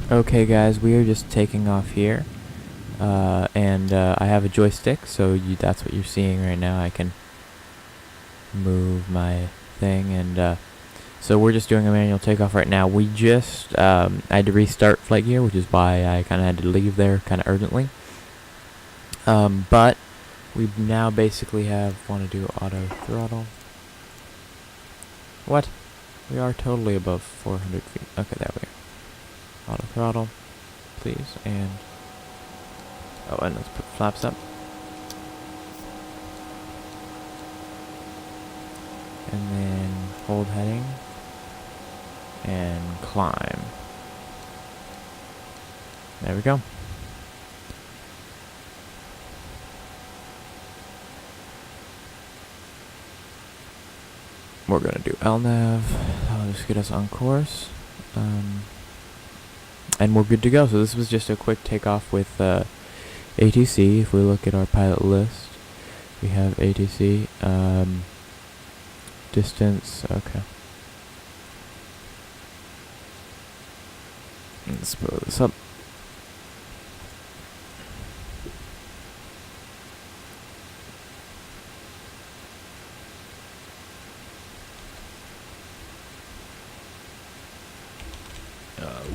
Okay guys, we are just taking off here, and I have a joystick, so that's what you're seeing right now. I can move my thing, and so we're just doing a manual takeoff right now. We just, I had to restart Flightgear, which is why I kind of had to leave there kind of urgently. But we now basically want to do auto throttle. What? We are totally above 400 feet. Okay, there we are. Auto throttle, please, and let's put flaps up, and then hold heading and climb. There we go. We're gonna do LNAV. That'll just get us on course. And we're good to go. So this was just a quick takeoff with ATC. If we look at our pilot list, we have ATC. Distance, okay. Let's blow this up.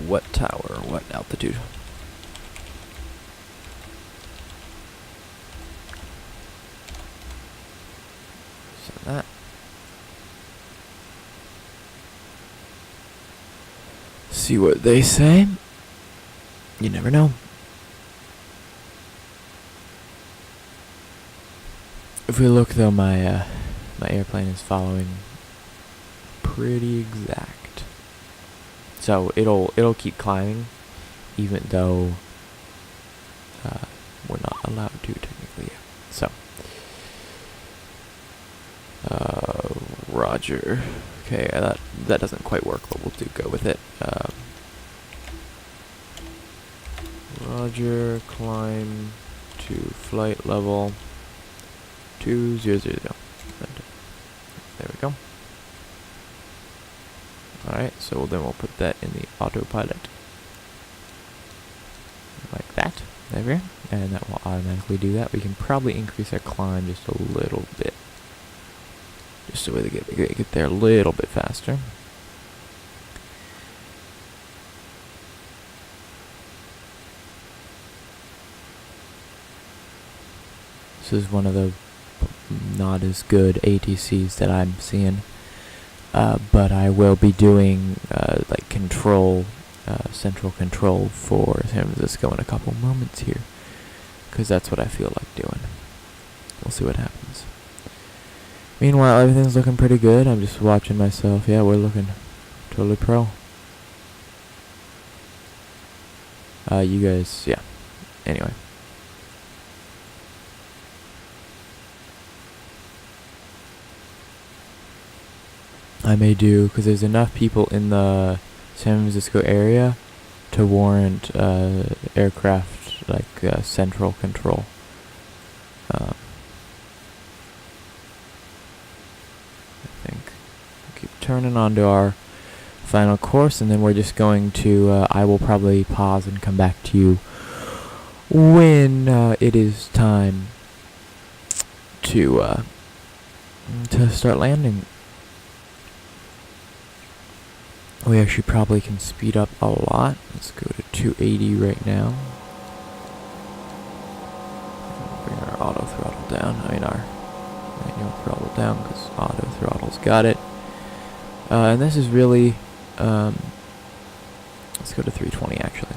What tower? What altitude? So that. See what they say. You never know. If we look though, my airplane is following pretty exact. So it'll keep climbing, even though we're not allowed to technically. Yeah. So, Roger. Okay, that doesn't quite work, but we'll go with it. Roger, climb to flight level 200. There we go. Alright, so then we'll put that in the autopilot. Like that. There we go. And that will automatically do that. We can probably increase our climb just a little bit. Just so we get there a little bit faster. This is one of the not as good ATCs that I'm seeing. But I will be doing like central control for San Francisco in a couple moments here, because that's what I feel like doing. We'll see what happens. Meanwhile, everything's looking pretty good. I'm just watching myself. Yeah, we're looking totally pro. You guys, yeah. Anyway. I may do, because there's enough people in the San Francisco area to warrant aircraft like central control. I think we'll keep turning onto our final course, and then we're just going to I will probably pause and come back to you when it is time to start landing. We actually probably can speed up a lot. Let's go to 280 right now. Bring our auto throttle down. I mean our manual throttle down, because auto throttle's got it. And this is really, let's go to 320 actually.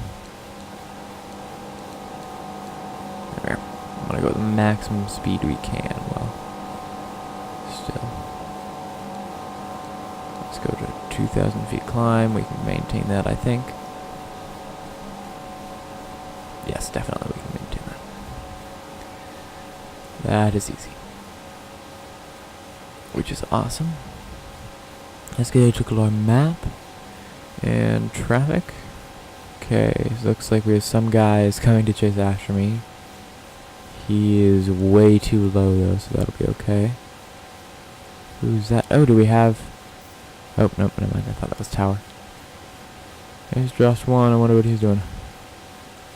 There. I'm gonna go with the maximum speed we can. Well, still. Let's go to 2,000 feet climb. We can maintain that, I think. Yes, definitely we can maintain that. That is easy. Which is awesome. Let's get a look at our map and traffic. Okay, so looks like we have some guys coming to chase after me. He is way too low though, so that'll be okay. Who's that? Oh, do we have... Oh, nope, never mind. I thought that was tower. He's just one. I wonder what he's doing.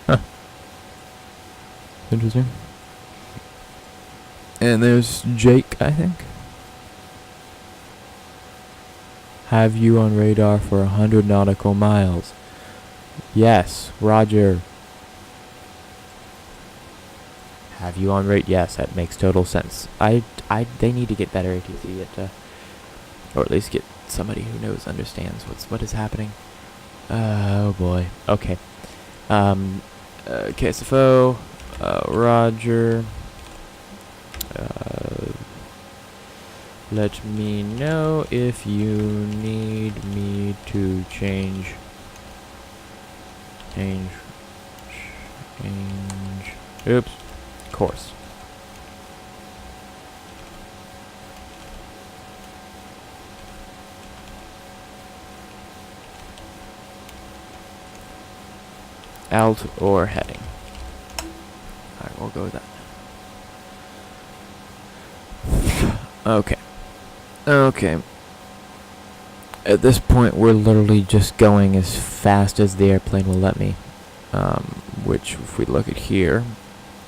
Huh. Interesting. And there's Jake, I think. Have you on radar for 100 nautical miles? Yes, Roger. Have you on rate? Yes, that makes total sense. They need to get better ATC at, or at least get somebody who understands what is happening. Oh boy. Okay. KSFO, Roger. Let me know if you need me to change. Oops. Course. Alt or heading. Alright, we'll go with that. Okay. Okay. At this point, we're literally just going as fast as the airplane will let me. Which, if we look at here,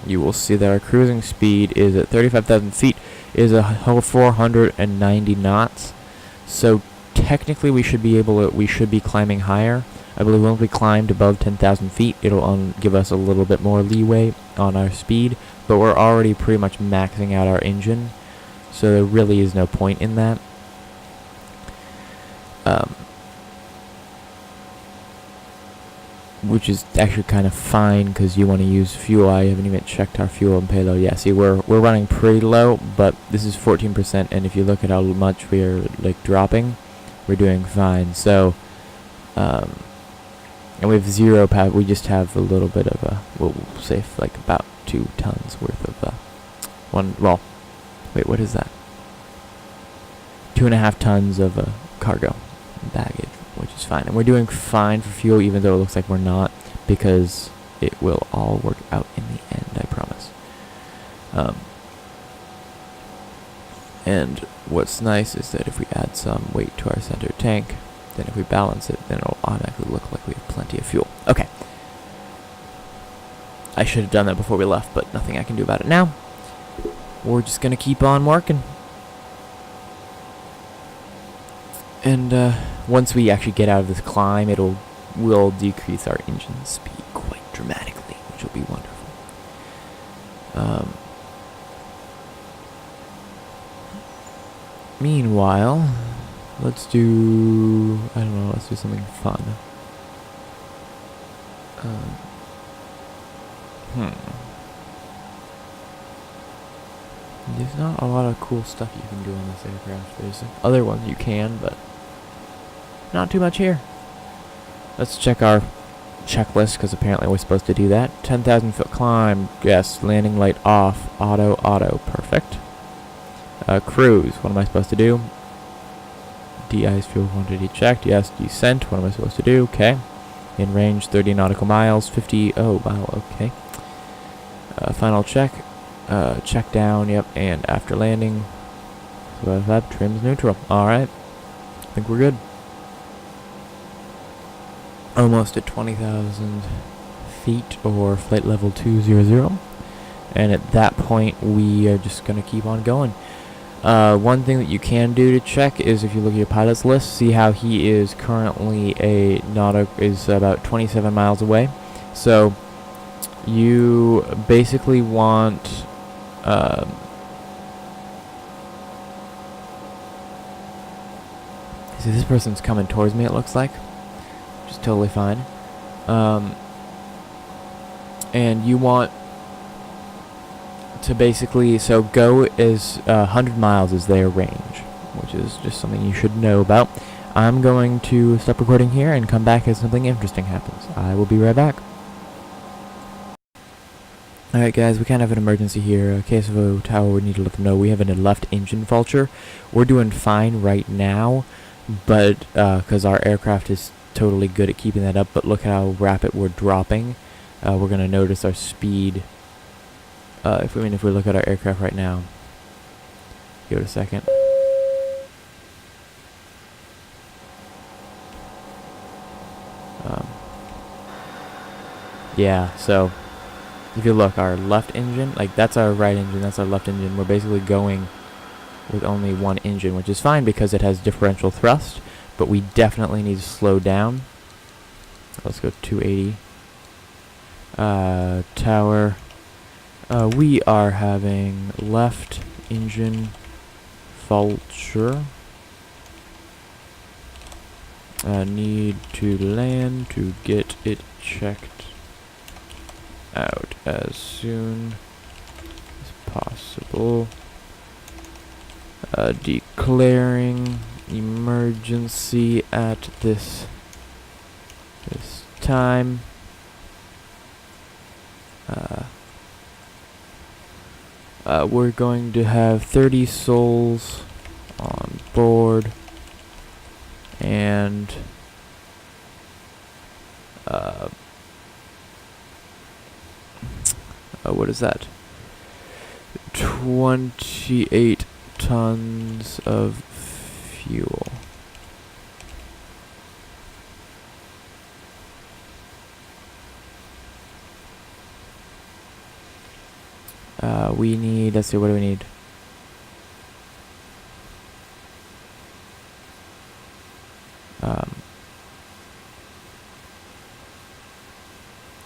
you will see that our cruising speed is at 35,000 feet, is a whole 490 knots. So technically, we should be climbing higher. I believe once we climbed above 10,000 feet, it'll give us a little bit more leeway on our speed. But we're already pretty much maxing out our engine, so there really is no point in that. Which is actually kind of fine because you want to use fuel. I haven't even checked our fuel and payload. Yeah, see, we're running pretty low, but this is 14%, and if you look at how much we're like dropping, we're doing fine. So, and we have 0 power. We just have a little bit of we'll say like about 2 tons worth of Well, wait, what is that? 2.5 tons of cargo baggage, which is fine. And we're doing fine for fuel, even though it looks like we're not, because it will all work out in the end, I promise. And what's nice is that if we add some weight to our center tank, then if we balance it, then it'll automatically look like we have plenty of fuel. Okay. I should have done that before we left, but nothing I can do about it now. We're just going to keep on working. And once we actually get out of this climb, will decrease our engine speed quite dramatically, which will be wonderful. Meanwhile, let's do something fun. There's not a lot of cool stuff you can do on this aircraft. There's other ones you can, but not too much here. Let's check our checklist, because apparently we're supposed to do that. 10,000 foot climb, yes. Landing light off, auto, perfect. Cruise, what am I supposed to do? De-ice fuel quantity checked, yes. Descent, what am I supposed to do? Okay. In range, 30 nautical miles, 50, oh wow, okay. Final check. Check down, yep, and after landing, so that trim's neutral. Alright, I think we're good. Almost at 20,000 feet, or flight level 200, and at that point we are just going to keep on going. One thing that you can do to check is if you look at your pilot's list, see how he is currently is about 27 miles away. So you basically want see, this person's coming towards me, it looks like, which is totally fine. And you want to basically, so go as 100 miles is their range, which is just something you should know about. I'm going to stop recording here and come back as something interesting happens. I will be right back. Alright guys, we kind of have an emergency here. KSFO Tower, we need to let them know we have a left engine vulture. We're doing fine right now, but because our aircraft is totally good at keeping that up, but look how rapid we're dropping. We're going to notice our speed. If we look at our aircraft right now, give it a second. Yeah, so if you look, our left engine, like that's our right engine, that's our left engine. We're basically going with only one engine, which is fine because it has differential thrust, but we definitely need to slow down. Let's go 280. Tower. We are having left engine faulture. Need to land to get it checked out as soon as possible. Declaring emergency at this time. We're going to have 30 souls on board, and what is that? 28 tons of fuel. We need, let's see, what do we need?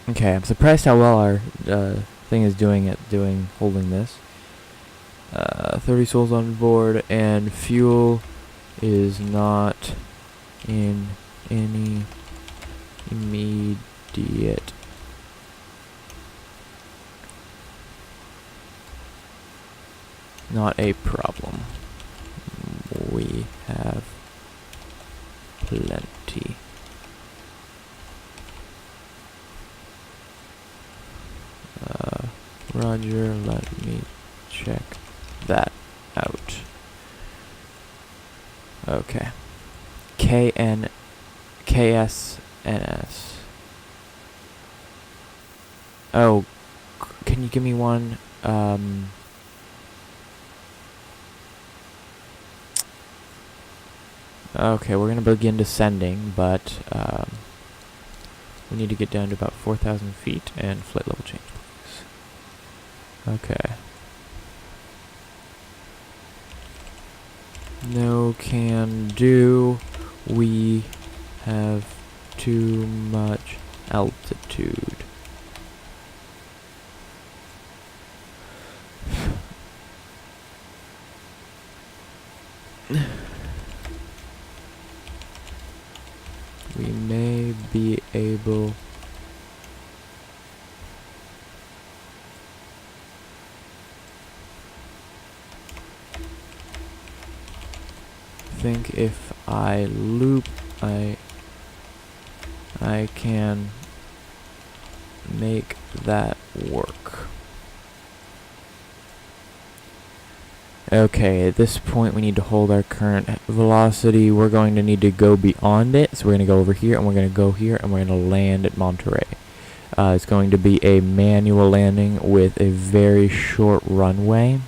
Okay, I'm surprised how well our thing is holding this. 30 souls on board, and fuel is not in any immediate not a problem. We have plenty. Roger, let me check that out. Okay. KSNS. Oh, can you give me one? Okay, we're gonna begin descending, but we need to get down to about 4,000 feet and flight level change, please. Okay. No can do. We have too much altitude. We may be able think if I loop I can make that work. Okay, at this point we need to hold our current velocity. We're going to need to go beyond it. So we're going to go over here, and we're going to go here, and we're going to land at Monterey. It's going to be a manual landing with a very short runway.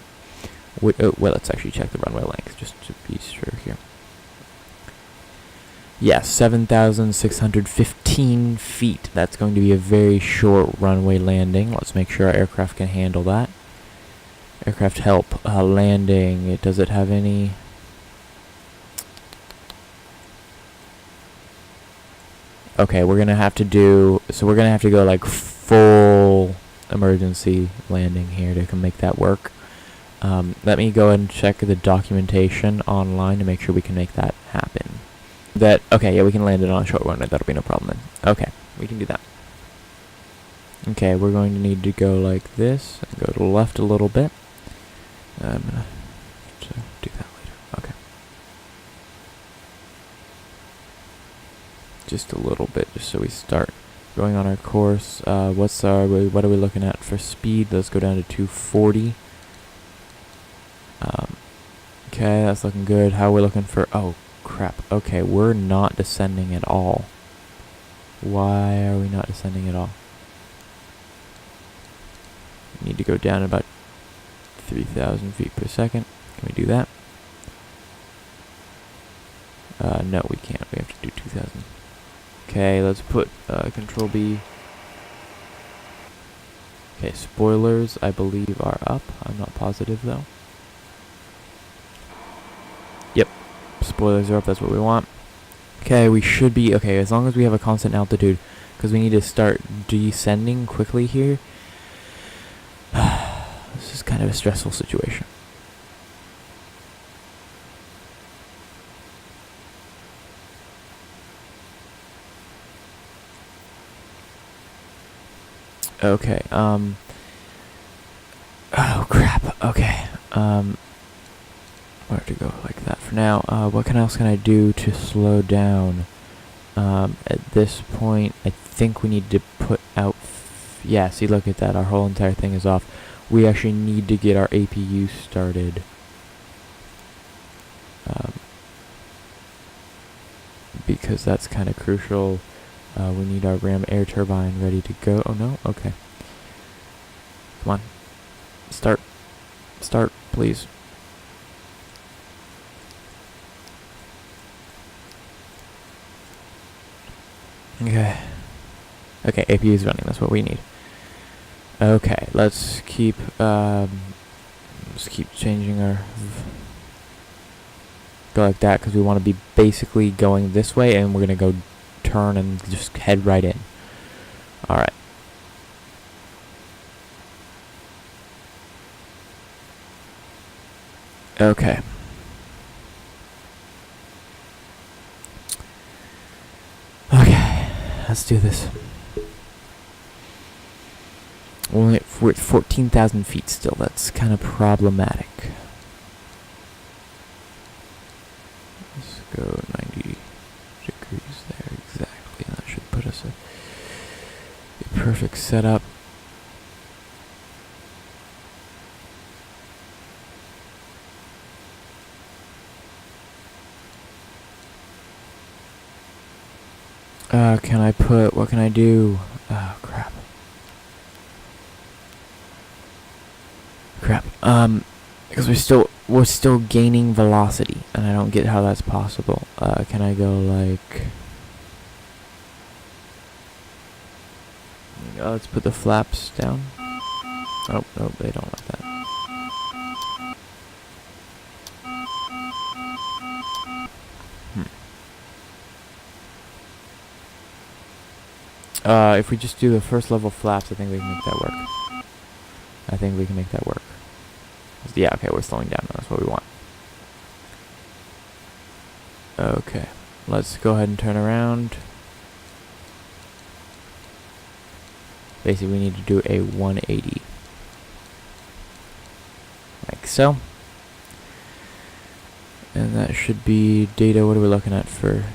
Well, let's actually check the runway length just to be sure here. Yes, 7,615 feet. That's going to be a very short runway landing. Let's make sure our aircraft can handle that. Aircraft help landing. Does it have any? Okay, we're gonna have to do. So we're gonna have to go like full emergency landing here to make that work. Let me go and check the documentation online to make sure we can make that happen. Okay, yeah, we can land it on a short runway. That'll be no problem then. Okay, we can do that. Okay, we're going to need to go like this and go to the left a little bit. I'm gonna have to do that later. Okay. Just a little bit, just so we start going on our course. What are we looking at for speed? Let's go down to 240. Okay, that's looking good. How are we looking for? Oh crap. Okay, we're not descending at all. Why are we not descending at all? We need to go down about 3,000 feet per second. Can we do that? No, we can't. We have to do 2,000. Okay, let's put Control B. Okay, spoilers, I believe, are up. I'm not positive, though. Yep, spoilers are up. That's what we want. Okay, we should be... Okay, as long as we have a constant altitude, because we need to start descending quickly here. This is kind of a stressful situation. Okay, oh crap, okay, where to go like that for now. What else can I do to slow down? At this point, I think we need to put out, yeah, see, look at that, our whole entire thing is off. We actually need to get our APU started. Because that's kind of crucial. We need our RAM air turbine ready to go. Oh no, okay. Come on. Start, please. Okay. Okay, APU is running, that's what we need. Okay, let's keep changing our... Go like that, because we want to be basically going this way, and we're going to go turn and just head right in. Alright. Okay. Okay, let's do this. We're at 14,000 feet still. That's kind of problematic. Let's go 90 degrees there exactly. That should put us a perfect setup. Can I put, what can I do? Oh, crap. Because we're still gaining velocity, and I don't get how that's possible. Can I go like... let's put the flaps down. Oh, no, they don't like that. If we just do the first level flaps, I think we can make that work. I think we can make that work. Yeah, okay, we're slowing down. That's what we want. Okay, let's go ahead and turn around. Basically, we need to do a 180. Like so. And that should be data. What are we looking at for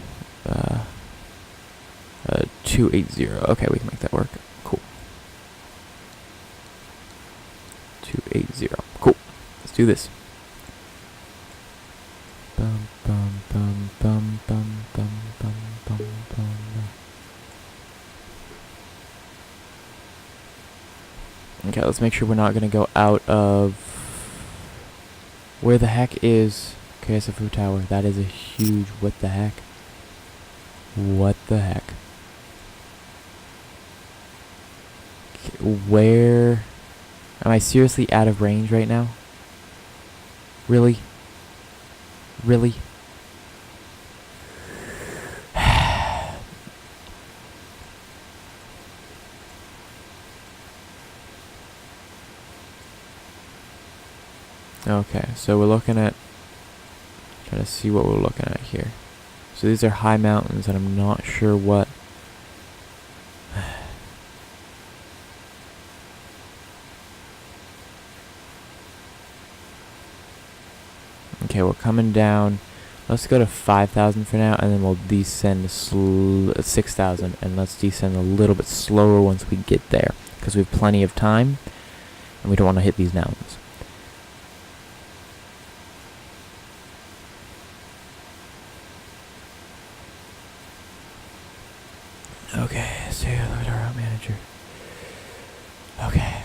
280? Okay, we can make that work. Cool. 280. Cool. Let's do this. Bum bum bum bum bum bum bum bum bum. Okay, let's make sure we're not gonna go out of... Where the heck is KSFO Tower? That is a huge... What the heck? What the heck? Where... Am I seriously out of range right now? Really? Really? Okay, so we're looking at... Trying to see what we're looking at here. So these are high mountains, and I'm not sure what... Okay, we're coming down. Let's go to 5,000 for now, and then we'll descend 6,000, and let's descend a little bit slower once we get there, because we have plenty of time, and we don't want to hit these mountains. Okay, so look at our route manager. Okay.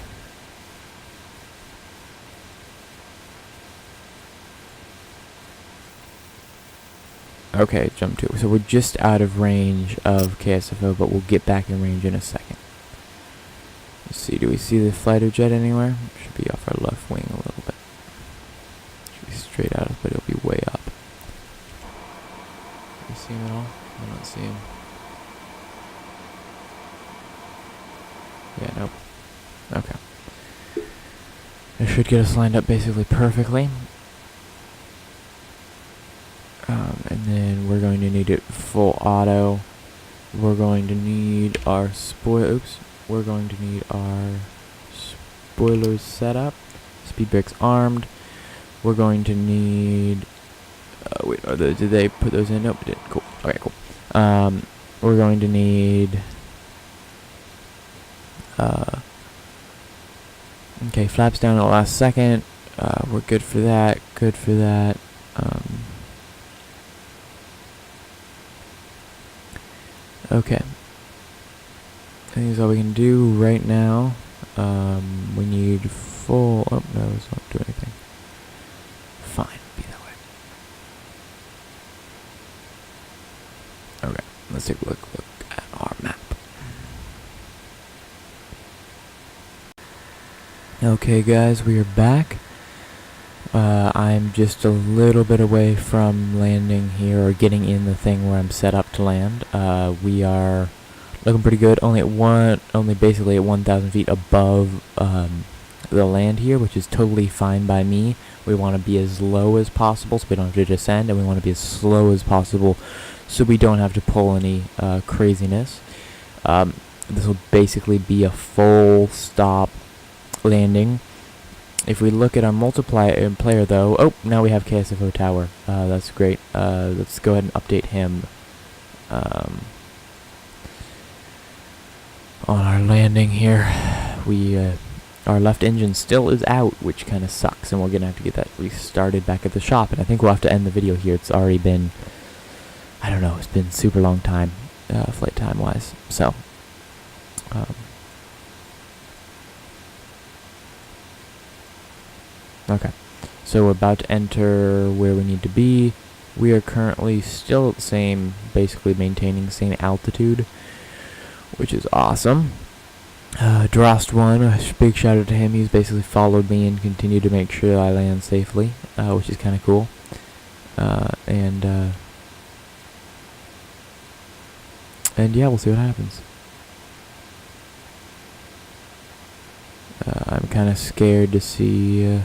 Okay, jump to. So we're just out of range of KSFO, but we'll get back in range in a second. Let's see, do we see the fighter jet anywhere? Should be off our left wing a little bit. Should be straight out, but it'll be way up. Do you see him at all? I don't see him. Yeah, nope. Okay. It should get us lined up basically perfectly. And then we're going to need it full auto. We're going to need our we're going to need our spoilers set up. Speed brakes armed. We're going to need. Wait, did they put those in? Nope, it didn't. Cool. Okay, cool. We're going to need. Okay, flaps down at the last second. We're good for that. Good for that. Okay. I think that's all we can do right now. We need full. Oh no, it's not doing anything. Fine, be that way. Okay, let's take a look at our map. Okay, guys, we are back. I'm just a little bit away from landing here, or getting in the thing where I'm set up to land. We are looking pretty good. Only basically at 1,000 feet above the land here, which is totally fine by me. We want to be as low as possible so we don't have to descend, and we want to be as slow as possible so we don't have to pull any craziness. This will basically be a full stop landing. If we look at our multiplayer player though, oh, now we have KSFO Tower. That's great. Let's go ahead and update him on our landing here. Our left engine still is out, which kind of sucks, and we're gonna have to get that restarted back at the shop. And I think we'll have to end the video here. It's already been, I don't know, it's been super long time, flight time wise. So. Okay, so we're about to enter where we need to be. We are currently still at the same, basically maintaining the same altitude, which is awesome. Drost1, a big shout out to him. He's basically followed me and continued to make sure I land safely, which is kind of cool. And yeah, we'll see what happens. I'm kind of scared to see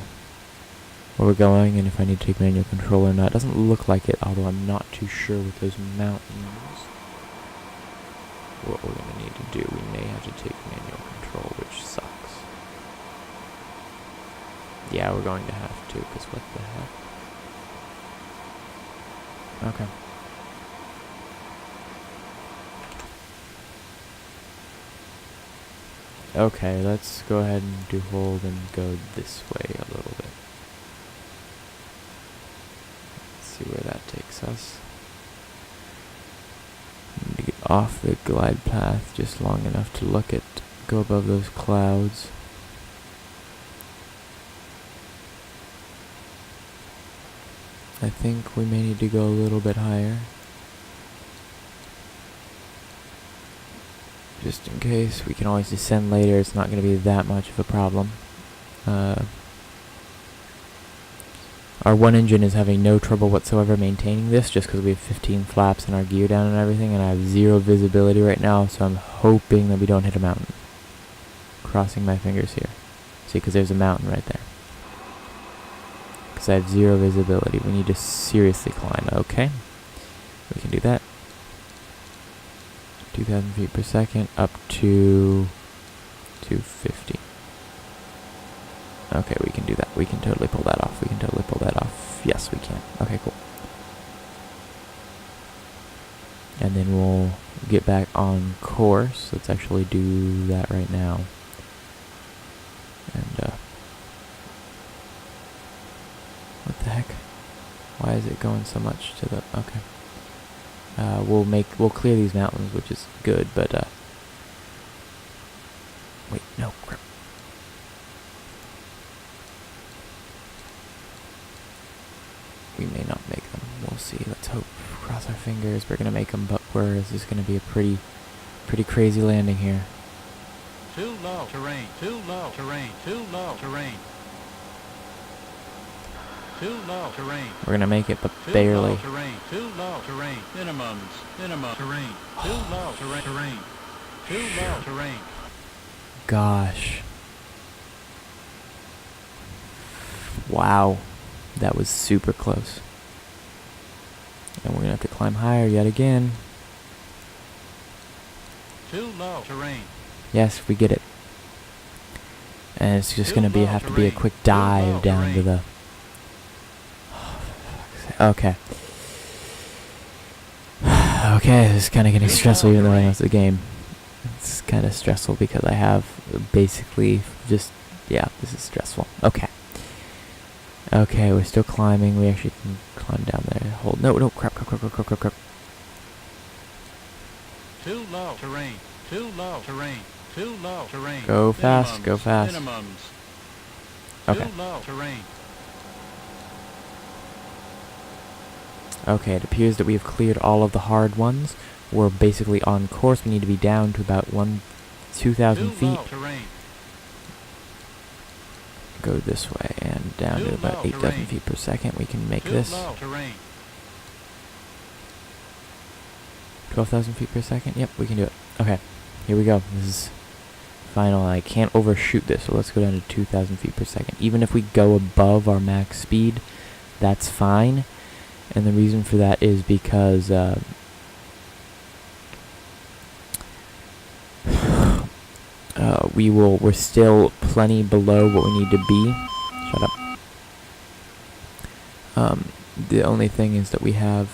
where we're going and if I need to take manual control or not. It doesn't look like it, although I'm not too sure with those mountains what we're going to need to do. We may have to take manual control, which sucks. Yeah, we're going to have to, because what the heck? Okay. Okay, let's go ahead and do hold and go this way a little bit. See where that takes us. Need to get off the glide path just long enough to go above those clouds. I think we may need to go a little bit higher, just in case. We can always descend later. It's not going to be that much of a problem. Our one engine is having no trouble whatsoever maintaining this, just because we have 15 flaps and our gear down and everything, and I have 0 visibility right now, so I'm hoping that we don't hit a mountain. Crossing my fingers here. See, because there's a mountain right there. Because I have 0 visibility. We need to seriously climb. Okay. We can do that. 2,000 feet per second up to 250. Okay, we can do that. We can totally pull that off. We can totally pull that off. Yes, we can. Okay, cool. And then we'll get back on course. Let's actually do that right now. And, what the heck? Why is it going so much to the... Okay. We'll clear these mountains, which is good, but, wait, no, crap. We may not make them. We'll see. Let's hope. Cross our fingers. We're gonna make them, but this is gonna be a pretty crazy landing here. Too low terrain. Too low terrain. Too low terrain. Too low terrain. We're gonna make it, but Too barely. low terrain. Too low terrain. Minimums. Minimum terrain. Too low terrain. Too low terrain. Gosh. Wow. That was super close. And we're gonna have to climb higher yet again. Too low terrain. Yes, we get it. And it's just gonna be have to be a quick dive down to the. Okay. Okay, this is kind of getting stressful even though I know it's a game. It's kind of stressful because I have basically just, yeah, this is stressful. Okay. Okay, we're still climbing. We actually can climb down there. Hold, no, crap. Too low terrain. Too low terrain. Too low terrain. Go fast, Minimums. go fast. Minimums. Okay. Too low terrain. Okay, it appears that we have cleared all of the hard ones. We're basically on course. We need to be down to about 2,000 feet. Low terrain. Go this way and down to about 8,000 feet per second. We can make this. Low terrain. 12,000 feet per second. Yep, we can do it. Okay, here we go. This is final. I can't overshoot this, so let's go down to 2,000 feet per second. Even if we go above our max speed, that's fine. And the reason for that is because we're still plenty below what we need to be. Shut up. The only thing is that we have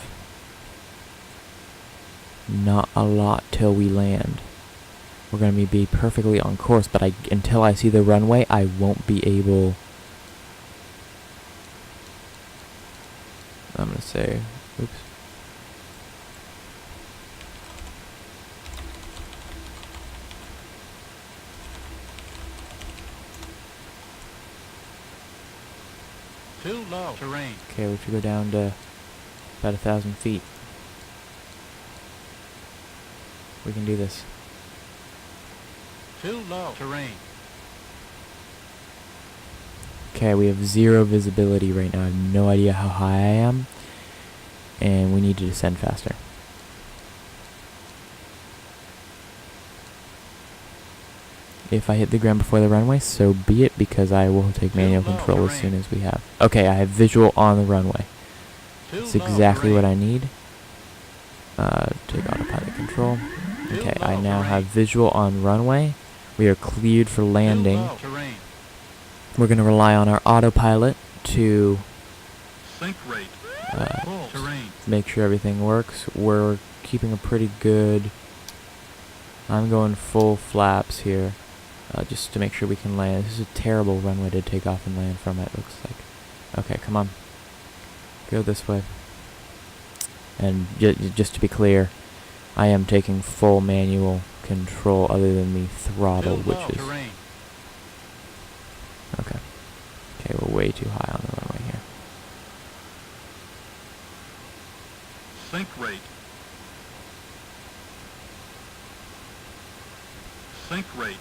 not a lot till we land. We're going to be perfectly on course, but until I see the runway, I won't be able. I'm going to say, oops. Too low terrain. Okay, we should go down to about 1,000 feet. We can do this. Too low terrain. Okay, we have 0 visibility right now. I have no idea how high I am. And we need to descend faster. If I hit the ground before the runway, so be it, because I will take manual control as soon as we have. Okay, I have visual on the runway. That's exactly what I need. Take autopilot control. Okay, I now have visual on runway. We are cleared for landing. We're going to rely on our autopilot to make sure everything works. We're keeping a pretty good. I'm going full flaps here, just to make sure we can land. This is a terrible runway to take off and land from, it looks like. Okay, come on. Go this way. And just to be clear, I am taking full manual control other than the throttle, which is. Okay. Okay, we're way too high on the runway here. Sink rate. Sink rate.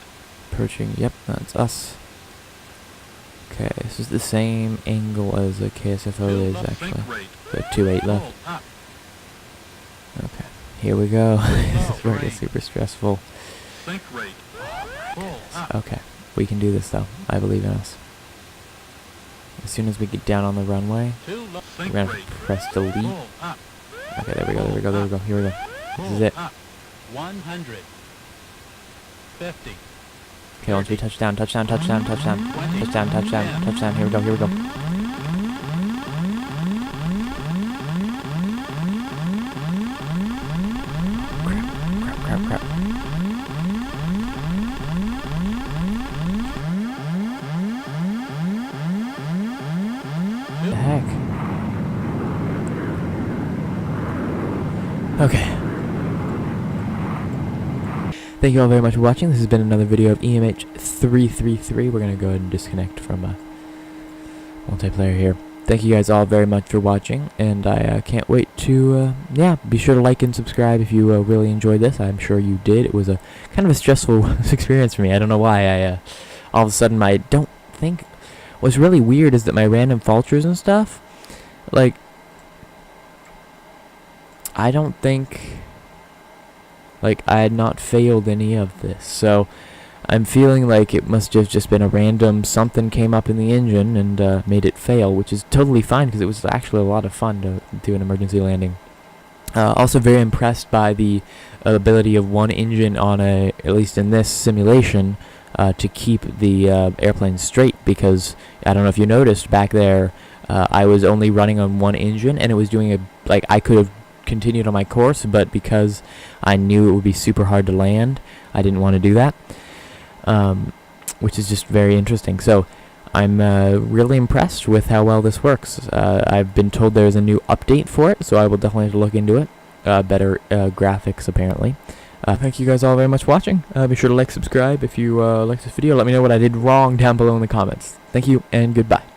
Approaching, yep, that's us. Okay, this is the same angle as the KSFO is, actually. But 2.8 left. Okay, here we go. This is where it gets super stressful. Sink rate. Okay, we can do this though. I believe in us. As soon as we get down on the runway, we're gonna have to press delete. Okay, there we go, here we go. This is it. 150. Okay, once we touch down, here we go. Crap. The heck? Okay. Thank you all very much for watching. This has been another video of EMH333. We're going to go ahead and disconnect from multiplayer here. Thank you guys all very much for watching, and I can't wait to, yeah, be sure to like and subscribe if you really enjoyed this. I'm sure you did. It was a kind of a stressful experience for me. I don't know why. All of a sudden, I don't think... What's really weird is that my random vultures and stuff, like, I don't think, like, I had not failed any of this. So I'm feeling like it must have just been a random something came up in the engine and made it fail, which is totally fine because it was actually a lot of fun to do an emergency landing. Also very impressed by the ability of one engine on at least in this simulation, to keep the airplane straight, because I don't know if you noticed back there, I was only running on one engine and it was doing I could have continued on my course, but because I knew it would be super hard to land, I didn't want to do that, which is just very interesting. So I'm really impressed with how well this works. I've been told there's a new update for it, so I will definitely have to look into it. Better graphics apparently. Thank you guys all very much for watching. Be sure to like, subscribe if you liked this video. Let me know what I did wrong down below in the comments. Thank you and goodbye.